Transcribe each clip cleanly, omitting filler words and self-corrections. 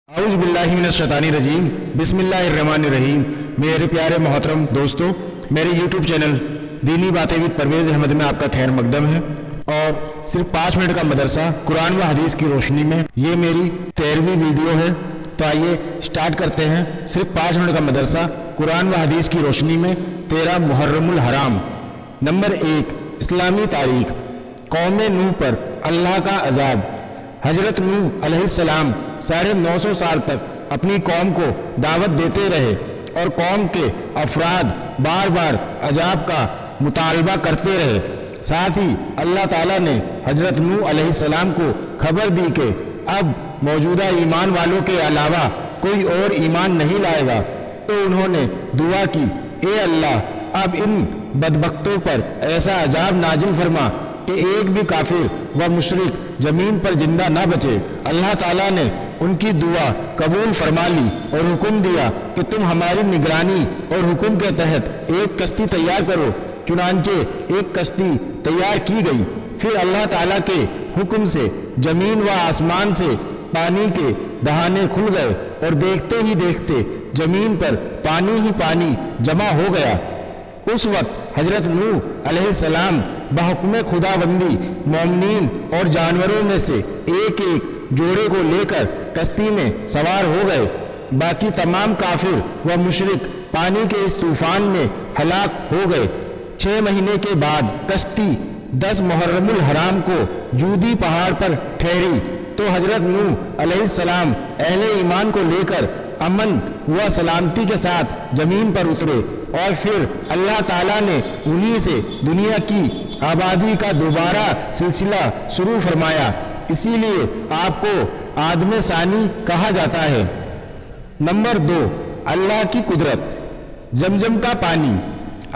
اعوذ باللہ من الشیطان الرجیم بسم اللہ الرحمن الرحیم۔ میرے پیارے محترم دوستو، میرے یوٹیوب چینل دینی باتیں وِد پرویز احمد میں آپ کا خیر مقدم ہے، اور صرف 5 منٹ کا مدرسہ قرآن و حدیث کی روشنی میں یہ میری 13ویں ویڈیو ہے۔ تو آئیے سٹارٹ کرتے ہیں۔ صرف 5 منٹ کا مدرسہ قرآن و حدیث کی روشنی میں 13 محرم الحرام۔ نمبر 1، اسلامی تاریخ۔ قوم نوح پر اللہ کا عذاب۔ حضرت نوح علیہ السلام 950 سال تک اپنی قوم کو دعوت دیتے رہے، اور قوم کے افراد بار بار عذاب کا مطالبہ کرتے رہے۔ ساتھ ہی اللہ تعالیٰ نے حضرت نوح علیہ السلام کو خبر دی کہ اب موجودہ ایمان والوں کے علاوہ کوئی اور ایمان نہیں لائے گا۔ تو انہوں نے دعا کی، اے اللہ، اب ان بدبختوں پر ایسا عذاب نازل فرما کہ ایک بھی کافر و مشرک زمین پر زندہ نہ بچے۔ اللہ تعالیٰ نے ان کی دعا قبول فرما لی اور حکم دیا کہ تم ہماری نگرانی اور حکم کے تحت ایک کشتی تیار کرو۔ چنانچہ ایک کشتی تیار کی گئی۔ پھر اللہ تعالیٰ کے حکم سے زمین و آسمان سے پانی کے دہانے کھل گئے، اور دیکھتے ہی دیکھتے زمین پر پانی ہی پانی جمع ہو گیا۔ اس وقت حضرت نوح علیہ السلام بحکم خداوندی مومنین اور جانوروں میں سے ایک ایک جوڑے کو لے کر کشتی میں سوار ہو گئے۔ باقی تمام کافر و مشرک پانی کے اس طوفان میں ہلاک ہو گئے۔ 6 مہینے کے بعد کشتی 10 محرم الحرام کو جودی پہاڑ پر ٹھہری، تو حضرت نوح علیہ السلام اہل ایمان کو لے کر امن و سلامتی کے ساتھ زمین پر اترے، اور پھر اللہ تعالیٰ نے انہی سے دنیا کی آبادی کا دوبارہ سلسلہ شروع فرمایا۔ اسی لیے آپ کو آدم ثانی کہا جاتا ہے۔ نمبر 2، اللہ کی قدرت۔ زمزم کا پانی۔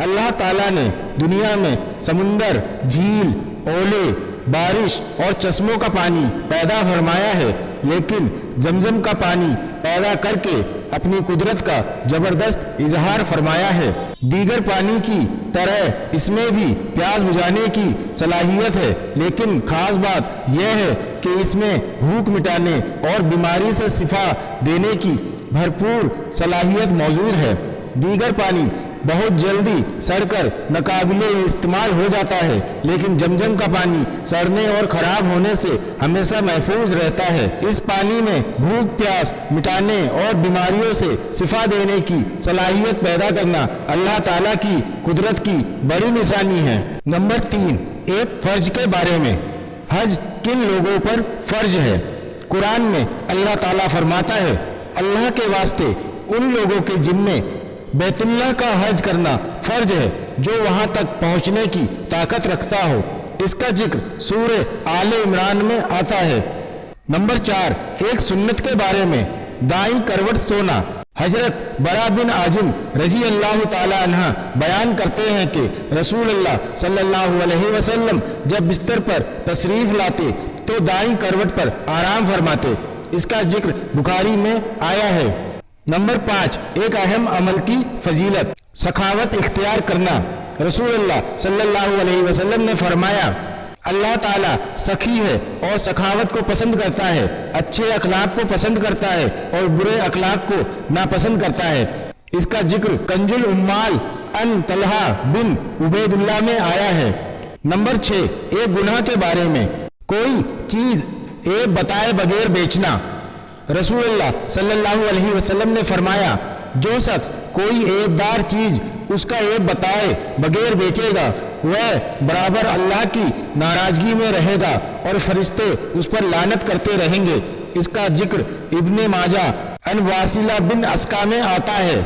اللہ تعالیٰ نے دنیا میں سمندر، جھیل، اولے، بارش اور چشموں کا پانی پیدا فرمایا ہے، لیکن زمزم کا پانی پیدا کر کے اپنی قدرت کا زبردست اظہار فرمایا ہے۔ دیگر پانی کی طرح اس میں بھی پیاس بجھانے کی صلاحیت ہے، لیکن خاص بات یہ ہے کہ اس میں بھوک مٹانے اور بیماری سے شفا دینے کی بھرپور صلاحیت موجود ہے۔ دیگر پانی بہت جلدی سڑ کر ناقابل استعمال ہو جاتا ہے، لیکن زمزم کا پانی سڑنے اور خراب ہونے سے ہمیشہ محفوظ رہتا ہے۔ اس پانی میں بھوک پیاس مٹانے اور بیماریوں سے شفا دینے کی صلاحیت پیدا کرنا اللہ تعالیٰ کی قدرت کی بڑی نشانی ہے۔ نمبر 3، ایک فرض کے بارے میں۔ حج کن لوگوں پر فرض ہے؟ قرآن میں اللہ تعالیٰ فرماتا ہے، اللہ کے واسطے ان لوگوں کے ذمے بیت اللہ کا حج کرنا فرض ہے جو وہاں تک پہنچنے کی طاقت رکھتا ہو۔ اس کا ذکر سورہ آل عمران میں آتا ہے۔ نمبر 4، ایک سنت کے بارے میں۔ دائیں کروٹ سونا۔ حضرت برا بن عازم رضی اللہ تعالی عنہ بیان کرتے ہیں کہ رسول اللہ صلی اللہ علیہ وسلم جب بستر پر تشریف لاتے تو دائیں کروٹ پر آرام فرماتے۔ اس کا ذکر بخاری میں آیا ہے۔ نمبر 5، ایک اہم عمل کی فضیلت۔ سخاوت اختیار کرنا۔ رسول اللہ صلی اللہ علیہ وسلم نے فرمایا، اللہ تعالیٰ سخی ہے اور سخاوت کو پسند کرتا ہے، اچھے اخلاق کو پسند کرتا ہے اور برے اخلاق کو ناپسند کرتا ہے۔ اس کا ذکر کنز العمال ان طلحہ بن عبید اللہ میں آیا ہے۔ نمبر 6، ایک گناہ کے بارے میں۔ کوئی چیز عیب بتائے بغیر بیچنا۔ رسول اللہ صلی اللہ علیہ وسلم نے فرمایا، جو شخص کوئی عیب دار چیز اس کا عیب بتائے بغیر بیچے گا، وہ برابر اللہ کی ناراضگی میں رہے گا اور فرشتے اس پر لعنت کرتے رہیں گے۔ اس کا ذکر ابن ماجہ ان واصلہ بن اسقا میں آتا ہے۔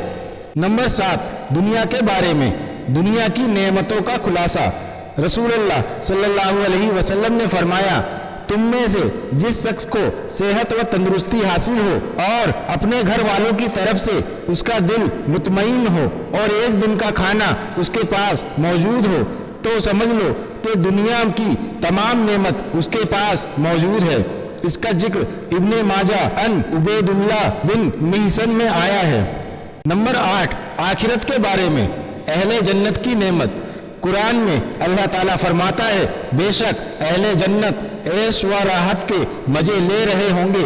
نمبر 7، دنیا کے بارے میں۔ دنیا کی نعمتوں کا خلاصہ۔ رسول اللہ صلی اللہ علیہ وسلم نے فرمایا، تم میں سے جس شخص کو صحت و تندرستی حاصل ہو اور اپنے گھر والوں کی طرف سے اس کا دل مطمئن ہو اور ایک دن کا کھانا اس کے پاس موجود ہو، تو سمجھ لو کہ دنیا کی تمام نعمت اس کے پاس موجود ہے۔ اس کا ذکر ابن ماجہ ان عبید اللہ بن محسن میں آیا ہے۔ نمبر 8، آخرت کے بارے میں۔ اہل جنت کی نعمت۔ قرآن میں اللہ تعالیٰ فرماتا ہے، بے شک اہل جنت عیش و راحت کے مزے لے رہے ہوں گے،